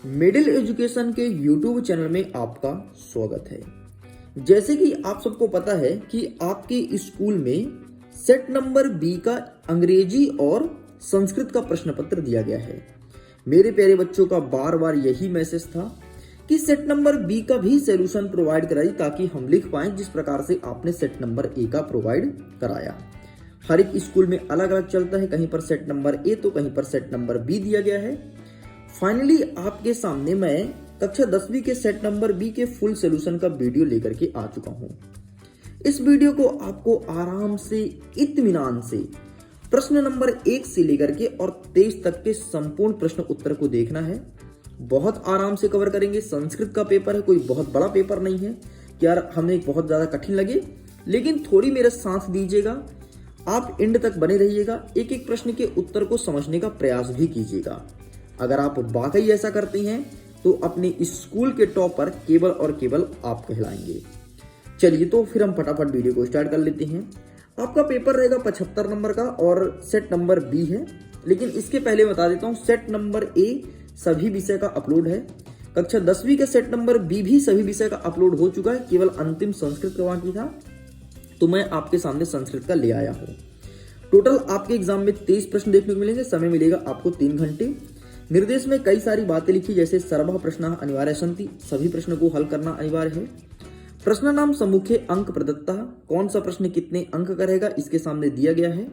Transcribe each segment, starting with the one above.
Middle education के YouTube channel में आपका स्वागत है। जैसे कि आप सबको पता है कि आपके स्कूल में सेट नंबर बी का अंग्रेजी और संस्कृत का प्रश्न पत्र दिया गया है। मेरे प्यारे बच्चों का बार बार यही मैसेज था कि सेट नंबर बी का भी सॉल्यूशन प्रोवाइड कराई ताकि हम लिख पाएं जिस प्रकार से आपने सेट नंबर ए का प्रोवाइड कराया। हर एक स्कूल में अलग अलग चलता है, कहीं पर सेट नंबर ए तो कहीं पर सेट नंबर बी दिया गया है। फाइनली आपके सामने मैं कक्षा 10वीं के सेट नंबर बी के फुल सॉल्यूशन का वीडियो लेकर के आ चुका हूं। इस वीडियो को आपको आराम से इत्मीनान से प्रश्न नंबर 1 से लेकर के और 23 तक के संपूर्ण प्रश्न उत्तर को देखना है। बहुत आराम से कवर करेंगे। संस्कृत का पेपर है, कोई बहुत बड़ा पेपर नहीं है कि यार हमें बहुत ज्यादा कठिन लगे, लेकिन थोड़ी मेरा साथ दीजिएगा। आप एंड तक बने रहिएगा, एक एक प्रश्न के उत्तर को समझने का प्रयास भी कीजिएगा। अगर आप वाकई ऐसा करते हैं तो अपने स्कूल के टॉपर केवल और केवल आप कहलाएंगे। चलिए तो फिर हम फटाफट वीडियो को स्टार्ट कर लेते हैं। आपका पेपर रहेगा 75 नंबर का और सेट नंबर बी है, लेकिन इसके पहले बता देता हूं सेट नंबर ए सभी विषय का अपलोड है। कक्षा 10वीं के सेट नंबर बी भी सभी विषय का अपलोड हो चुका है, केवल अंतिम संस्कृत का बाकी था, तो मैं आपके सामने संस्कृत का ले आया हूं। टोटल आपके एग्जाम में 23 प्रश्न देखने को मिलेंगे। समय मिलेगा आपको 3 घंटे। निर्देश में कई सारी बातें लिखी, जैसे सर्वः प्रश्न अनिवार्य सन्ति, सभी प्रश्न को हल करना अनिवार्य है। प्रश्न नाम सम्मुखे अंक प्रदत्ता, कौन सा प्रश्न कितने अंक का रहेगा इसके सामने दिया गया है।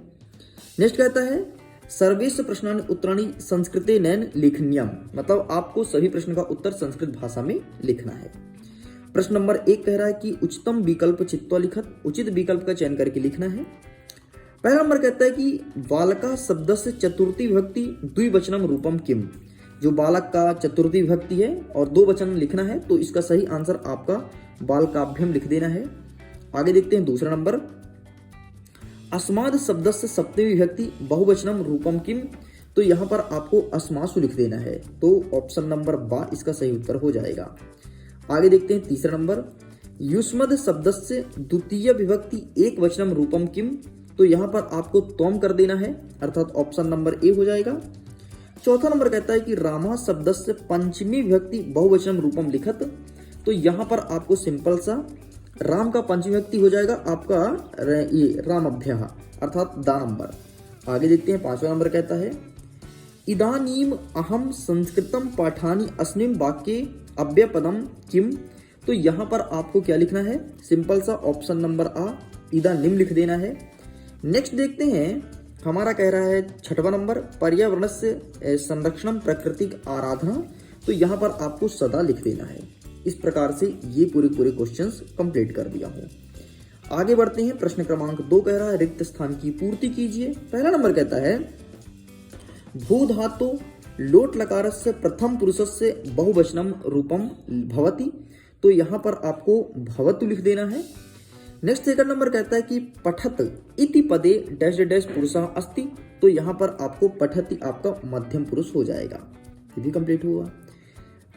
नेक्स्ट कहता है सर्वेश प्रश्नानि उत्तराणि संस्कृते नैन लेखनीयम, मतलब आपको सभी प्रश्न का उत्तर संस्कृत भाषा में लिखना है। प्रश्न नंबर 1 कह रहा है कि उच्चतम विकल्प चित्वा लिखत, उचित विकल्प का चयन करके लिखना है। पहला नंबर कहता है कि बालका शब्द से चतुर्थी विभक्ति द्विवचनम रूपम किम, जो बालक का चतुर्थी विभक्ति है और 2 वचन लिखना है, तो इसका सही आंसर आपका बालकाभ्यम लिख देना है। आगे देखते हैं दूसरा नंबर, अस्माद शब्द से सप्तमी विभक्ति बहुवचनम रूपम किम, तो यहां पर आपको अस्मासु लिख देना है, तो ऑप्शन नंबर बा इसका सही उत्तर हो जाएगा। आगे देखते हैं तीसरा नंबर, युष्मद शब्द से द्वितीय विभक्ति एक वचनम रूपम किम, तो यहां पर आपको तोम कर देना है, अर्थात ऑप्शन नंबर ए हो जाएगा। चौथा नंबर कहता है कि रामा शब्द से पंचमी विभक्ति बहुवचनम रूपम लिखत, तो यहां पर आपको सिंपल सा राम का पंचमी विभक्ति हो जाएगा आपका ये रामभ्यः, अर्थात दा नंबर। आगे देखते हैं पांचवा नंबर कहता है इदानीम अहम संस्कृतम पाठानि अस्मिन् वाक्ये अव्ययपदम किम, तो यहां पर आपको क्या लिखना है, सिंपल सा ऑप्शन नंबर आ इदानीम लिख देना है। नेक्स्ट देखते हैं, हमारा कह रहा है छठवां नंबर पर्यावरण से संरक्षण प्राकृतिक आराधना, तो यहां पर आपको सदा लिख देना है। इस प्रकार से ये पूरे क्वेश्चंस कंप्लीट कर दिया हूं। आगे बढ़ते हैं, प्रश्न क्रमांक 2 कह रहा है रिक्त स्थान की पूर्ति कीजिए। पहला नंबर कहता है भू धातु लोट लकार से प्रथम पुरुष से बहुवचनम रूपम भवति, तो यहां पर आपको भवतु लिख देना है। नेक्स्ट सेकंड नंबर कहता है कि पठत इति पदे डैश डैश पुरुषः अस्ति, तो यहां पर आपको पठति आपका मध्यम पुरुष हो जाएगा, ये भी कंप्लीट हुआ।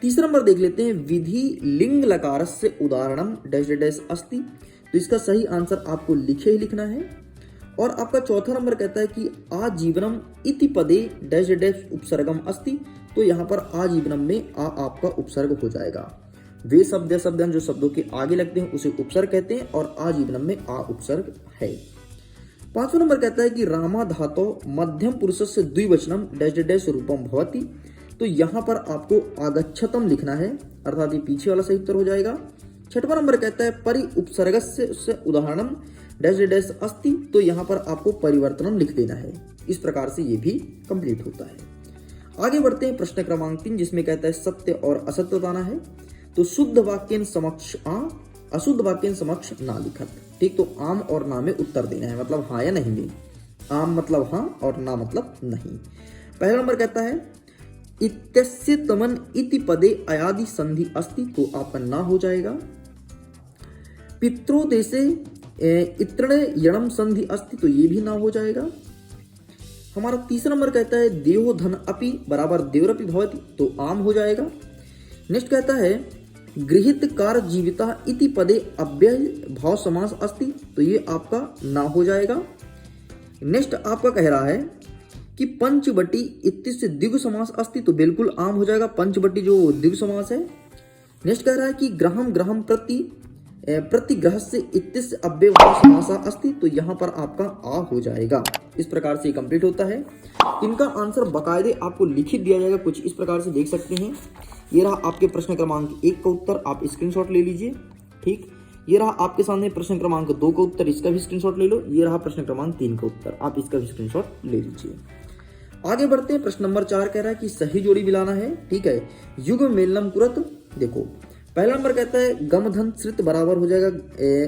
तीसरा नंबर देख लेते हैं विधि लिंग लकार से उदाहरणम डैश डैश अस्ति, तो इसका सही आंसर आपको लिखे ही लिखना है। और आपका चौथा नंबर कहता है कि आजीवनम इति पदे डैश डैश उपसर्गम अस्ति, तो यहां पर आजीवनम में आ आपका उपसर्ग हो जाएगा। वे शब्द जो शब्दों के आगे लगते हैं उसे उपसर्ग कहते हैं और आजीवनम में आ उपसर्ग है। पांचवा नंबर कहता है कि रामा धातो मध्यम पुरुष से द्विवचनम डैश डैश रूपम भवति, तो यहां पर आपको आगच्छतम लिखना है, अर्थात ये पीछे वाला सही उत्तर हो जाएगा। छठवां नंबर कहता है परि उपसर्ग से उदाहरणम डैश डैश अस्ति, तो यहां पर आपको परिवर्तनम लिख देना है। इस प्रकार से ये भी कंप्लीट होता है। आगे बढ़ते हैं प्रश्न क्रमांक 3, जिसमें कहता है सत्य और असत्य बताना है। तो शुद्ध वाक्य समक्ष आ, अशुद्ध वाक्य समक्ष ना लिखत, ठीक, तो आम और ना में उत्तर देना है, मतलब हाँ या नहीं में। आम मतलब हाँ और ना मतलब नहीं। पहला नंबर कहता है इत्यस्य तमन इति पदे अयादि संधि अस्ति, तो आपका ना हो जाएगा। पित्रो देशे इत्रणे यणम संधि अस्ति, तो ये भी ना हो जाएगा। हमारा तीसरा नंबर कहता है देहो धन अपि बराबर देवरपि भवति, तो आम हो जाएगा। नेक्स्ट कहता है गृहीत कार्य जीविता इति पदे अव्यय भाव समास अस्ति, तो ये आपका ना हो जाएगा। नेक्स्ट आपका कह रहा है कि पंचवटी इत्तिस्य द्विगु समास अस्ति, तो बिल्कुल आम हो जाएगा पंचवटी जो द्विगु समास है। नेक्स्ट कह रहा है कि ग्रहम ग्रहम प्रतिग्रह से इत्तिस्य अव्ययभाव समासा अस्ति, तो यहाँ पर आपका आ हो जाएगा। इस प्रकार से कंप्लीट होता है। इनका आंसर बकायदे आपको लिखित दिया जाएगा, कुछ इस प्रकार से देख सकते हैं। ये रहा आपके प्रश्न क्रमांक 1 का उत्तर, आप स्क्रीनशॉट ले लीजिए। ठीक, ये रहा आपके सामने प्रश्न क्रमांक 2 का उत्तर, इसका भी स्क्रीनशॉट ले लो। ये रहा प्रश्न क्रमांक 3 का उत्तर, आप इसका भी स्क्रीनशॉट ले लीजिए। आगे बढ़ते हैं। प्रश्न नंबर 4 कह रहा है कि सही जोड़ी मिलाना है। ठीक है, युग मेलनम कुरत। देखो पहला नंबर कहता है गम धन श्रित बराबर हो जाएगा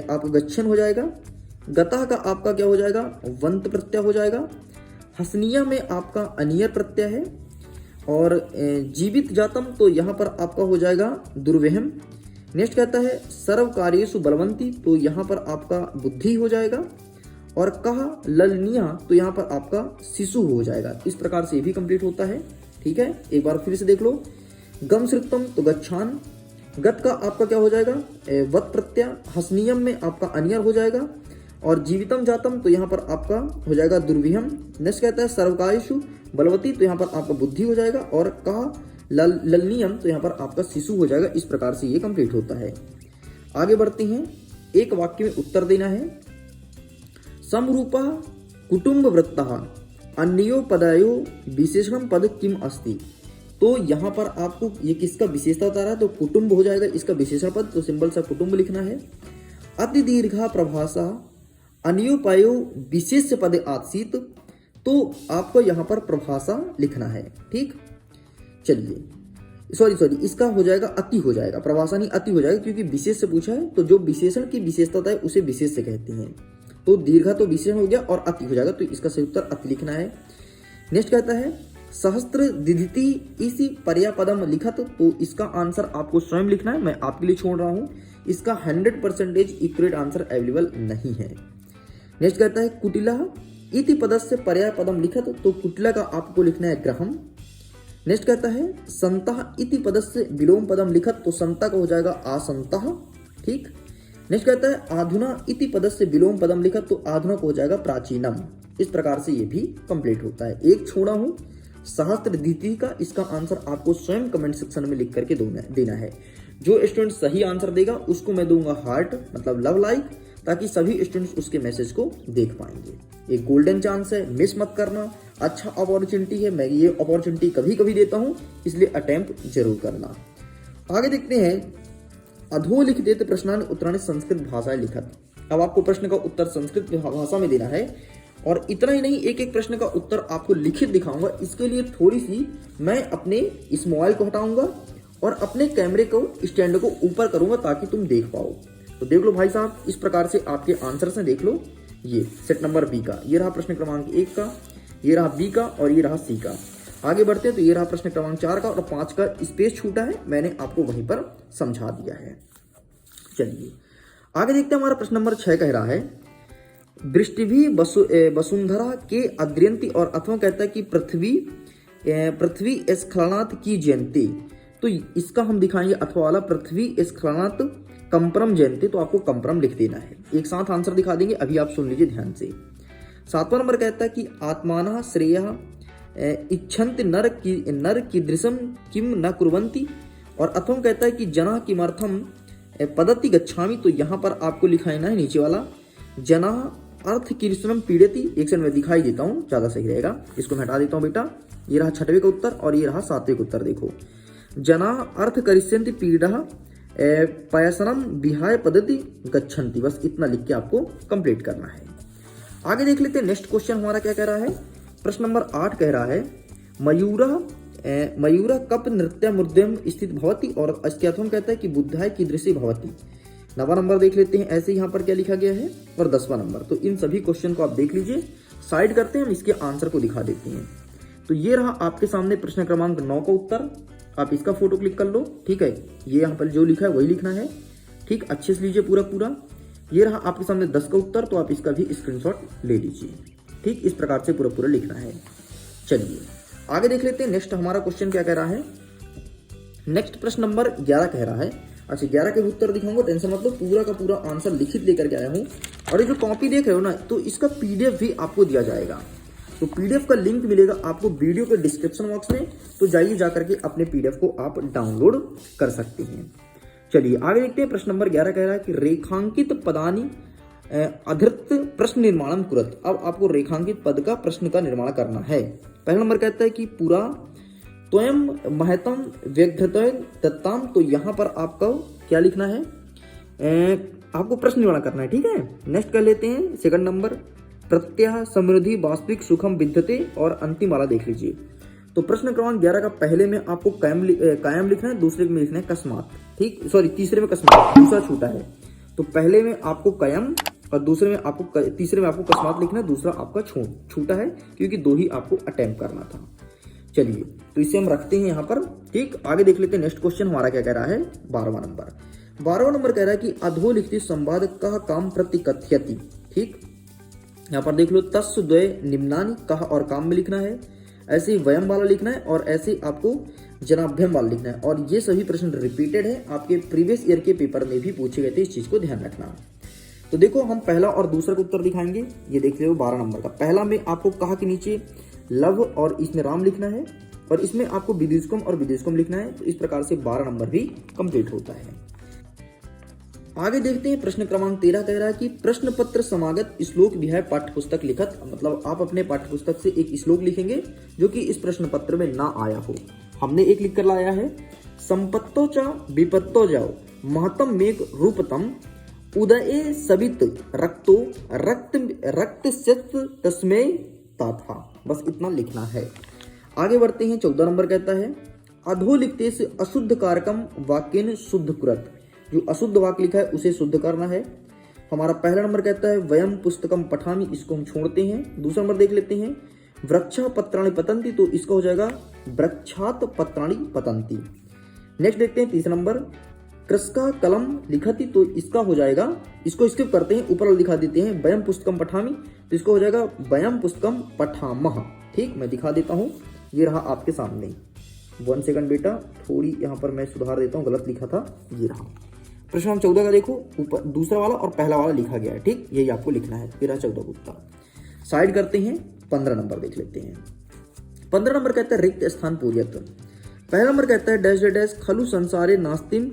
आपका गच्छन हो जाएगा। गतः का आपका क्या हो जाएगा, वंत प्रत्यय हो जाएगा। हसनिया में आपका अनियर प्रत्यय है। और जीवित जातम, तो यहाँ पर आपका हो जाएगा दुर्वहम। नेक्स्ट कहता है सर्व कार्येषु बलवंती, तो यहाँ पर आपका बुद्धि हो जाएगा। और कहा ललनिया, तो यहाँ पर आपका शिशु हो जाएगा। इस प्रकार से ये भी कंप्लीट होता है। ठीक है, एक बार फिर से देख लो। गम श्रितम तो गच्छान, गत का आपका क्या हो जाएगा, वत प्रत्यय। हसनियम में आपका अनियर हो जाएगा। और जीवितम जातम, तो यहाँ पर आपका हो जाएगा दुर्विहम। नेक्स्ट कहता है सर्वकायेषु बलवती, तो यहाँ पर आपका बुद्धि हो जाएगा। और कहा ललनियम, तो यहाँ पर आपका शिशु हो जाएगा। इस प्रकार से ये कंप्लीट होता है। आगे बढ़ते हैं। एक वाक्य में उत्तर देना है। समरूपा कुटुंब वृत्तः अन्यो पदयो विशेषण पद किम अस्ति, तो यहाँ पर आपको ये किसका विशेषता बता रहा है, तो कुटुंब हो जाएगा इसका विशेषण पद, तो सिंपल सा कुटुंब लिखना है। अति दीर्घा प्रभाषा अन्योपायो विशेष पद आसीत, तो आपको यहाँ पर प्रभाषा लिखना है। ठीक, चलिए सॉरी इसका हो जाएगा अति हो जाएगा, प्रभाषा नहीं अति हो जाएगा, क्योंकि विशेष से पूछा है। तो जो विशेषण की विशेषता है उसे विशेष से कहते हैं। तो दीर्घा तो विशेषण हो गया और अति हो जाएगा, तो इसका सही उत्तर अति लिखना है। नेक्स्ट कहता है सहस्त्र दिदिति इसी पर्यापदम लिखत, तो इसका आंसर आपको स्वयं लिखना है, मैं आपके लिए छोड़ रहा हूं। इसका 100% एक्यूरेट आंसर अवेलेबल नहीं है। नेक्स्ट कहता है कुटिला इति पदस्य पर्यायपदम लिखत, तो कुटिला का आपको लिखना है ग्रहम। नेक्स्ट कहता है संतः इति पदस्य विलोम पदम लिखत, तो संता का हो जाएगा आसंतः। ठीक, नेक्स्ट कहता है आधुना इति पदस्य विलोम पदम लिखत, तो आधुना को हो जाएगा प्राचीनम। इस प्रकार से ये भी कंप्लीट होता है। एक छोड़ा हूं सहस्त्र द्वितीय का, इसका आंसर आपको स्वयं कमेंट सेक्शन में लिख करके देना है। जो स्टूडेंट सही आंसर देगा उसको मैं दूंगा हार्ट, मतलब लव लाइक, ताकि सभी स्टूडेंट्स उसके मैसेज को देख पाएंगे। एक गोल्डन चांस है, मिस मत करना। अच्छा अपॉर्चुनिटी है, मैं ये अपॉर्चुनिटी कभी कभी देता हूं, इसलिए अटेम्प्ट जरूर करना। आगे देखते हैं। अधोलिखित प्रश्नानि उत्तराणि संस्कृत भाषा लिखत। अब आपको प्रश्न का उत्तर संस्कृत भाषा में देना है। और इतना ही नहीं, एक एक प्रश्न का उत्तर आपको लिखित दिखाऊंगा। इसके लिए थोड़ी सी मैं अपने इस मोबाइल को हटाऊंगा और अपने कैमरे को स्टैंड को ऊपर करूंगा ताकि तुम देख पाओ। तो देख लो भाई साहब, इस प्रकार से आपके आंसर्स हैं, देख लो। ये सेट नंबर बी का, ये रहा प्रश्न क्रमांक 1 का, ये रहा बी का और ये रहा सी का। आगे बढ़ते हैं। तो ये रहा प्रश्न क्रमांक 4 का, और 5 का स्पेस छूटा है, मैंने आपको वहीं पर समझा दिया है। चलिए आगे देखते हैं। हमारा प्रश्न नंबर 6 कह रहा है वृष्टिभी वसुंधरा के अद्रियंती, और अथवा कहता है कि पृथ्वी स्खलनात् की जयंती, तो इसका हम दिखाएंगे अथवा वाला पृथ्वी स्खलनात् कंपरम जयंती, तो आपको कंपरम लिख देना है। एक साथ आंसर दिखा देंगे, अभी आप सुन लीजिए ध्यान से। 7वां नंबर कहता है कि आत्मानः श्रेयः इच्छन्ति नर कीदृशं किम न कुर्वन्ति, और अथवा कहता है कि जना किमर्थम पदति गच्छामि, तो यहाँ पर आपको लिखाना है नीचे वाला जना अर्थ कीर्षणम पीड़ती। एक सेकंड में दिखाई देता हूँ, ज्यादा सही रहेगा। इसको मैं हटा देता हूँ बेटा। ये रहा 6वें का उत्तर और ये रहा 7वें का उत्तर। देखो जना अर्थ करिष्यन्ति पीड़ा पयसनम विहाय पद्धति गच्छन्ति, बस इतना लिख के आपको कंप्लीट करना है। आगे देख लेते हैं। नेक्स्ट क्वेश्चन हमारा क्या कह रहा है। प्रश्न नंबर 8 कह रहा है मयूरा कप नृत्य मुद्यम स्थित भवती, और इसके अथवा कहता है कि बुद्धाय कीदृशी भवती। 9वां नंबर देख लेते हैं, ऐसे यहाँ पर क्या लिखा गया है, और 10वां नंबर। तो इन सभी क्वेश्चन को आप देख लीजिए। साइड करते हैं, हम इसके आंसर को दिखा देते हैं। तो ये रहा आपके सामने प्रश्न क्रमांक 9 का उत्तर, आप इसका फोटो क्लिक कर लो। ठीक है, ये यहाँ पर जो लिखा है वही लिखना है। ठीक, अच्छे से लीजिए पूरा। ये रहा आपके सामने 10 का उत्तर, तो आप इसका भी स्क्रीनशॉट ले लीजिए। ठीक, इस प्रकार से पूरा लिखना है। चलिए आगे देख लेते हैं। नेक्स्ट हमारा क्वेश्चन क्या कह रहा है। नेक्स्ट प्रश्न नंबर 11 कह रहा है। अच्छा, 11 के उत्तर दिखाऊंगा, टेंशन मत लो, पूरा का पूरा आंसर लिखित लेकर के आया हूँ। और ये जो कॉपी देख रहे हो ना, तो इसका PDF भी आपको दिया जाएगा। तो पीडीएफ का लिंक मिलेगा आपको वीडियो के डिस्क्रिप्शन बॉक्स में, तो जाइए जाकर के अपने पीडीएफ को आप डाउनलोड कर सकते हैं। चलिए आगे देखते हैं। प्रश्न नंबर 11 कह रहा है कि रेखांकित पदानी अधृत प्रश्न निर्माणम कुरत। अब आपको रेखांकित पद का प्रश्न का निर्माण करना है। पहला नंबर कहता है कि पूरा त्वयं महतम व्यग्रतय दत्ताम, तो यहाँ पर आपको क्या लिखना है, आपको प्रश्न निर्माण करना है, ठीक है। नेक्स्ट कर लेते हैं सेकंड नंबर, प्रत्यय समृद्धि वास्तविक सुखम विद्यते, और अंतिम वाला देख लीजिए। तो प्रश्न क्रमांक 11 का पहले में आपको कायम लिखना है, दूसरे में लिखना है कस्मात, ठीक, सॉरी तीसरे में कस्मात, दूसरा छूटा है। तो पहले में आपको कायम और दूसरे में आपको तीसरे में आपको कस्मात लिखना है, दूसरा आपका छूटा है क्योंकि 2 ही आपको अटेम्प्ट करना था। चलिए तो इसे हम रखते हैं यहाँ पर, ठीक। आगे देख लेते हैं नेक्स्ट क्वेश्चन हमारा क्या कह रहा है। 12वां नंबर कह रहा है कि अधोलिखित संवाद का काम प्रतिकथ्यति, ठीक। यहाँ पर देख लो, तस् द्वय निम्नानि, कहा और काम में लिखना है, ऐसे ही वयम वाला लिखना है, और ऐसे आपको जनाभ्यम वाला लिखना है। और ये सभी प्रश्न रिपीटेड है, आपके प्रीवियस ईयर के पेपर में भी पूछे गए थे, इस चीज को ध्यान रखना। तो देखो हम पहला और दूसरा का उत्तर दिखाएंगे। ये देख लो 12 नंबर का पहला में आपको कहा के नीचे लव और इसमें राम लिखना है, और इसमें आपको विदुषकम और विदुषकम लिखना है। तो इस प्रकार से 12 नंबर भी कंप्लीट होता है। आगे देखते हैं प्रश्न क्रमांक 13 कह रहा है कि प्रश्न पत्र समागत श्लोक विहाय पाठ्य पुस्तक लिखत, मतलब आप अपने पाठ्य पुस्तक से एक श्लोक लिखेंगे जो कि इस प्रश्न पत्र में ना आया हो। हमने एक लिख कर लाया है, संपत्तो च विपत्तो जाओ महतम मेघ रूपतम उदये सवित रक्तो रक्त तस्मै ताथा, बस इतना लिखना है। आगे बढ़ते हैं। 14 नंबर कहता है अधोलिखिते से अशुद्ध कारकम वाक्यन शुद्ध कुरत, जो अशुद्ध वाक्य लिखा है उसे शुद्ध करना है। हमारा पहला नंबर कहता है वयम पुस्तकम पठामि, इसको हम छोड़ते हैं। दूसरा नंबर देख लेते हैं, वृक्षा पत्राणि पतंती, तो इसका हो जाएगा वृक्षात पत्राणि पतंती। नेक्स्ट देखते हैं तीसरा नंबर, कृषका कलम लिखती, तो इसका हो जाएगा, इसको स्किप करते हैं, ऊपर लिखा देते हैं वयम पुस्तकम पठामि, तो इसको हो जाएगा वयम पुस्तकम पठामः, ठीक। मैं दिखा देता हूँ, ये रहा आपके सामने। 1 सेकंड बेटा, थोड़ी यहाँ पर मैं सुधार देता हूँ, गलत लिखा था, ये रहा। प्रश्न नंबर 14 का देखो, ऊपर दूसरा वाला और पहला वाला लिखा गया है, ठीक, यही आपको लिखना है। फिर 14 उत्तर साइड करते हैं। 15 नंबर देख लेते हैं। 15 नंबर कहता है रिक्त स्थान पूर्यत। पहला नंबर कहता है डैश डैश खलु संसारे नास्तिम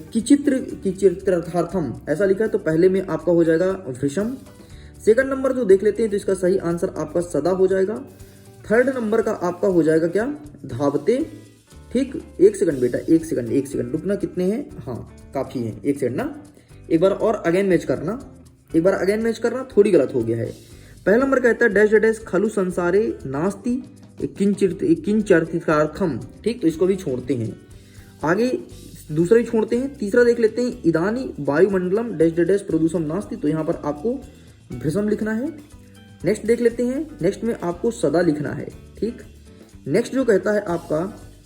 किचित्रार्थम, ऐसा लिखा है, तो पहले में आपका हो जाएगा वृषम। सेकंड नंबर जो देख लेते हैं, तो इसका सही आंसर आपका सदा हो जाएगा। थर्ड नंबर का आपका हो जाएगा क्या, धावते, ठीक। 1 सेकंड बेटा, 1 सेकंड रुकना, कितने हैं, हाँ काफी है, 1 सेकंड ना, एक बार और अगेन मैच करना, थोड़ी गलत हो गया है। पहला नंबर कहता है डैश डैश खलु संसारे नास्ति किंचर्थम, ठीक, तो इसको भी छोड़ते हैं। आगे दूसरा भी छोड़ते हैं। तीसरा देख लेते हैं, इदानी वायुमंडलम डैश डैश प्रदूषण नास्ति, तो यहाँ पर आपको भृषम लिखना है। नेक्स्ट देख लेते हैं, नेक्स्ट में आपको सदा लिखना है, ठीक। नेक्स्ट जो कहता है आपका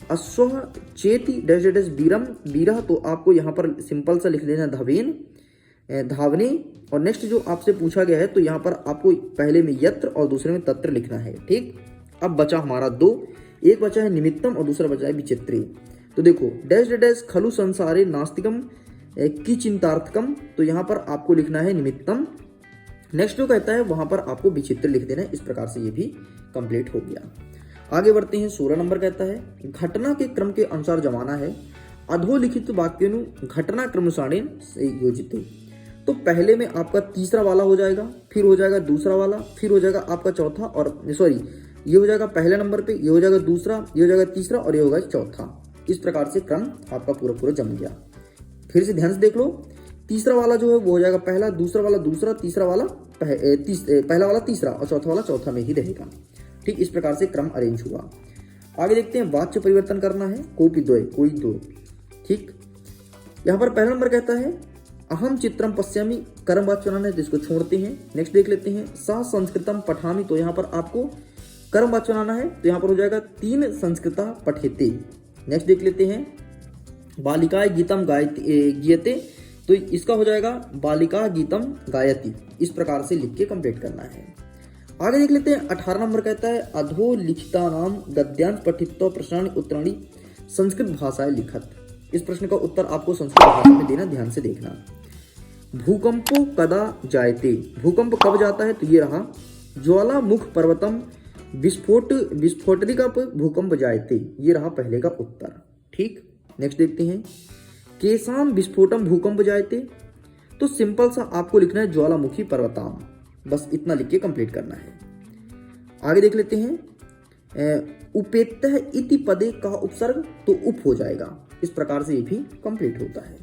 अश्व चेती डैश डैश वीरम वीरा, तो आपको यहाँ पर सिंपल सा लिख देना धवेन धावने। और नेक्स्ट जो आपसे पूछा गया है, तो यहाँ पर आपको पहले में यत्र और दूसरे में तत्र लिखना है, ठीक। अब बचा हमारा 2, एक बचा है निमित्तम और दूसरा बचा है विचित्रे। तो देखो डैश डैश खलु संसारे नास्तिकम की चिंतार्थकम, तो यहाँ पर आपको लिखना है निमित्तम। नेक्स्ट जो कहता है वहां पर आपको विचित्र लिख देना है। इस प्रकार से ये भी कंप्लीट हो गया। आगे बढ़ते हैं। 16 नंबर कहता है घटना के क्रम के अनुसार जमाना है, अधोलिखित वाक्यनु घटना क्रमसारेण से योजित। तो पहले में आपका तीसरा वाला हो जाएगा, फिर हो जाएगा दूसरा वाला, फिर हो जाएगा आपका चौथा, और सॉरी ये हो जाएगा पहले नंबर पे, ये हो जाएगा दूसरा, ये हो जाएगा तीसरा और ये होगा चौथा। इस प्रकार से क्रम आपका पूरा जम गया। फिर से ध्यान से देख लो, तीसरा वाला जो है वो हो जाएगा पहला, दूसरा वाला दूसरा, तीसरा वाला पहला वाला तीसरा और चौथा वाला चौथा में ही रहेगा, ठीक। इस प्रकार से क्रम अरेंज हुआ। आगे देखते हैं, वाच्य परिवर्तन करना है, कोपी द्वय कोई दो, ठीक। यहाँ पर पहला नंबर कहता है अहम चित्रम पश्यामि, कर्म वाच्य बनाना है, तो इसको छोड़ते हैं। नेक्स्ट देख लेते हैं, सा संस्कृतम पठामि, तो यहाँ पर आपको कर्म वाच्य बनाना है, तो यहाँ पर हो जाएगा 3 संस्कृता पठेते। नेक्स्ट देख लेते हैं, बालिका गीतम गीयते, तो इसका हो जाएगा बालिका गीतम गायति। इस प्रकार से लिख के कंप्लीट करना है। आगे देख लेते हैं। 18 नंबर कहता है अधोलिखिता नाम गद्यांश पठित प्रश्नानि उत्तराणि संस्कृत भाषाएं लिखत। इस प्रश्न का उत्तर आपको संस्कृत भाषा में देना, ध्यान से देखना। भूकंपो कदा जायते, भूकंप कब जाता है, तो ये रहा ज्वालामुख पर्वतम विस्फोटनिकप भूकंप जायते। ये रहा पहले का उत्तर। ठीक, नेक्स्ट देखते हैं। केसाम विस्फोटम भूकंप जायते, तो सिंपल सा आपको लिखना है ज्वालामुखी पर्वताम, बस इतना लिख के कंप्लीट करना है। आगे देख लेते हैं। उपेत्य इति पदे का उपसर्ग, तो उप हो जाएगा। इस प्रकार से ये भी कंप्लीट होता है।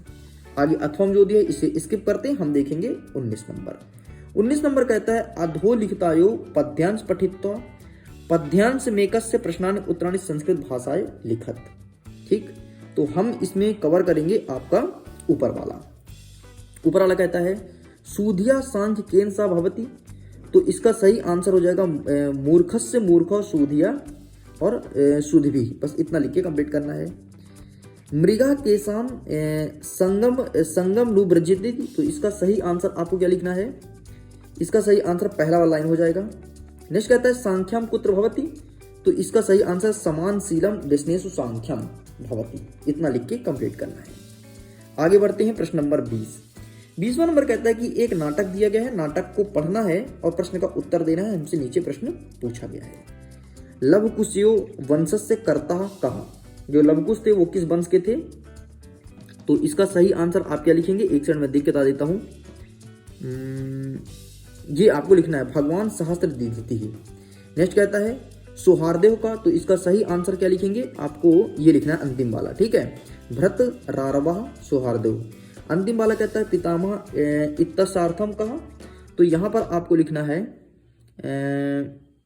आगे अथवम जो दिया इसे स्किप करते हैं, हम देखेंगे 19 नंबर। 19 नंबर कहता है अधोलिखितायो पद्यांश पठित्वा पद्यांश मेकस्य प्रश्नानि उत्तराणि संस्कृत भाषाएं लिखत। ठीक, तो हम इसमें कवर करेंगे आपका ऊपर वाला। ऊपर वाला कहता है सूधिया सांख्य केन सा भवती, तो इसका सही आंसर हो जाएगा मूर्खस्य मूर्ख सूधिया और सुधि, बस इतना लिख के कंप्लीट करना है। मृगा केसाम संगम लुब्रजिति, तो इसका सही आंसर आपको क्या लिखना है? इसका सही आंसर पहला वाला लाइन हो जाएगा। नेक्स्ट कहता है सांख्यम कुत्र भवति, तो इसका सही आंसर समान शीलम डिस्नेसु सांख्यम भवति, इतना लिख के कंप्लीट करना है। आगे बढ़ते हैं प्रश्न नंबर 20। 20वां नंबर कहता है कि एक नाटक दिया गया है, नाटक को पढ़ना है और प्रश्न का उत्तर देना है। हमसे नीचे प्रश्न पूछा गया है। लवकुशयो वंशस्य कर्ता कहा, जो लवकुश थे वो किस वंश के थे? तो इसका सही आंसर आप क्या लिखेंगे? एक सेकंड में देख के बता देता हूं। ये आपको लिखना है भगवान सहस्त्र दीप्ति ही। नेक्स्ट कहता है सौहार्देव का, तो इसका सही आंसर क्या लिखेंगे? आपको ये लिखना है अंतिम वाला। ठीक है, भरत रारवा सौहार्देव। अंतिम वाला कहता है पितामह इत्तसार्थम कहा, तो यहां पर आपको लिखना है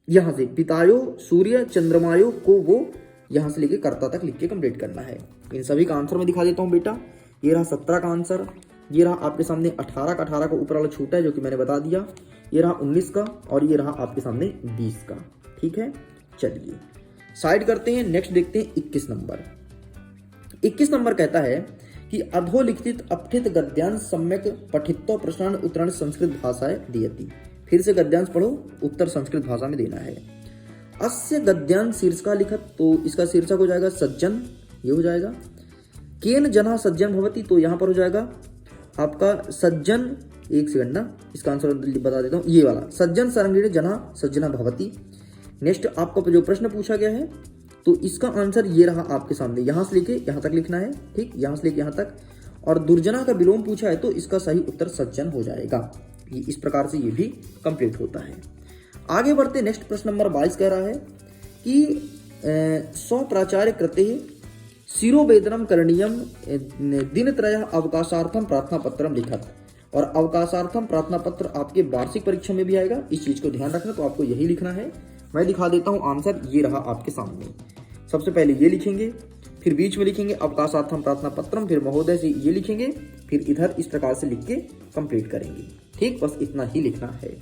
यहां से पितायो सूर्य चंद्रमायो को, वो यहां से लेके कर्ता तक लिख के कंप्लीट करना है। इन सभी का आंसर मैं दिखा देता हूं बेटा। ये रहा 17 का आंसर, ये रहा आपके सामने 18 का, 18 का ऊपर वाला छूटा है जो कि मैंने बता दिया, ये रहा 19 का और ये रहा आपके सामने 20 का। ठीक है, चलिए साइड करते हैं। नेक्स्ट देखते हैं 21 नंबर। 21 नंबर कहता है कि अधोलिखित अपठित गद्यांश सम्यक पठित्वा प्रश्नान उत्तराणि संस्कृत भाषाएं दीयति। फिर से गद्यांश पढ़ो, उत्तर संस्कृत भाषा में देना है। अस्य गद्यांश शीर्षका लिखत, तो इसका शीर्षक हो जाएगा सज्जन, ये हो जाएगा। केन जना सज्जन भवति, तो यहां पर हो जाएगा आपका सज्जन, एक सेकंड ना, इसका आंसर बता देता हूं, ये वाला सज्जन सरंगिणी जना सज्जना भवति। नेक्स्ट आपका जो प्रश्न पूछा गया है, तो इसका आंसर ये रहा आपके सामने, यहां से लेके यहां तक लिखना है। ठीक, यहां से लेके यहां तक, और दुर्जना का विलोम पूछा है तो इसका सही उत्तर सज्जन हो जाएगा। ये इस प्रकार से ये भी कंप्लीट होता है। आगे बढ़ते, नेक्स्ट प्रश्न नंबर 22 कह रहा है कि सौ प्राचार्य कृते शिरोवेदनम करणीयम दिनत्रय अवकाशार्थम प्रार्थना पत्रम लिखत। और अवकाशार्थम प्रार्थना पत्र आपके वार्षिक परीक्षा में भी आएगा, इस चीज को ध्यान रखना। तो आपको यही लिखना है। मैं दिखा देता हूं आंसर, ये रहा आपके सामने। सबसे पहले ये लिखेंगे, फिर बीच में लिखेंगे अवकाशार्थम प्रार्थना पत्रम, फिर महोदय से ये लिखेंगे, फिर इधर इस प्रकार से लिख के कंप्लीट करेंगे। ठीक, बस इतना ही लिखना है।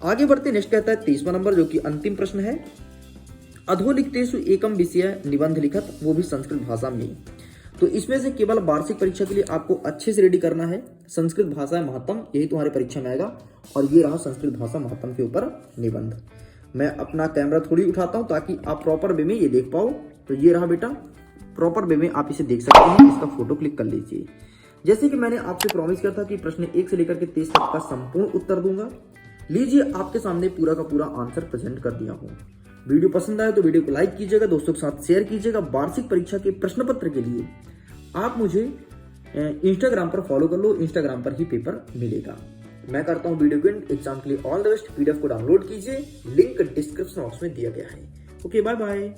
आगे बढ़ते, नेक्स्ट कहता है 23वां नंबर, जो कि अंतिम प्रश्न है। अधोलिखितेषु एकम विषय निबंध लिखत, वो भी संस्कृत भाषा में। तो इसमें से केवल वार्षिक परीक्षा के लिए आपको अच्छे से रेडी करना है। संस्कृत भाषा महत्तम, यही तुम्हारे परीक्षा में आएगा। और ये रहा संस्कृत भाषा महत्तम के ऊपर निबंध। मैं अपना कैमरा थोड़ी उठाता हूं ताकि आप प्रॉपर वे में ये देख पाओ। तो ये रहा बेटा, प्रॉपर वे में आप इसे देख सकते हैं। इसका फोटो क्लिक कर लीजिए। जैसे कि मैंने आपसे प्रॉमिस किया था कि प्रश्न 1 से लेकर के 23 तक का संपूर्ण उत्तर दूंगा। लीजिए, आपके सामने पूरा का पूरा आंसर प्रेजेंट कर दिया हूं। वीडियो पसंद आए तो वीडियो को लाइक कीजिएगा, दोस्तों के साथ शेयर कीजिएगा। वार्षिक परीक्षा के प्रश्न पत्र के लिए आप मुझे इंस्टाग्राम पर फॉलो कर लो, इंस्टाग्राम पर ही पेपर मिलेगा। मैं करता हूं वीडियो को एग्जाम के लिए ऑल द बेस्ट। पीडीएफ को डाउनलोड कीजिए, लिंक डिस्क्रिप्शन बॉक्स में दिया गया है। Okay, bye bye.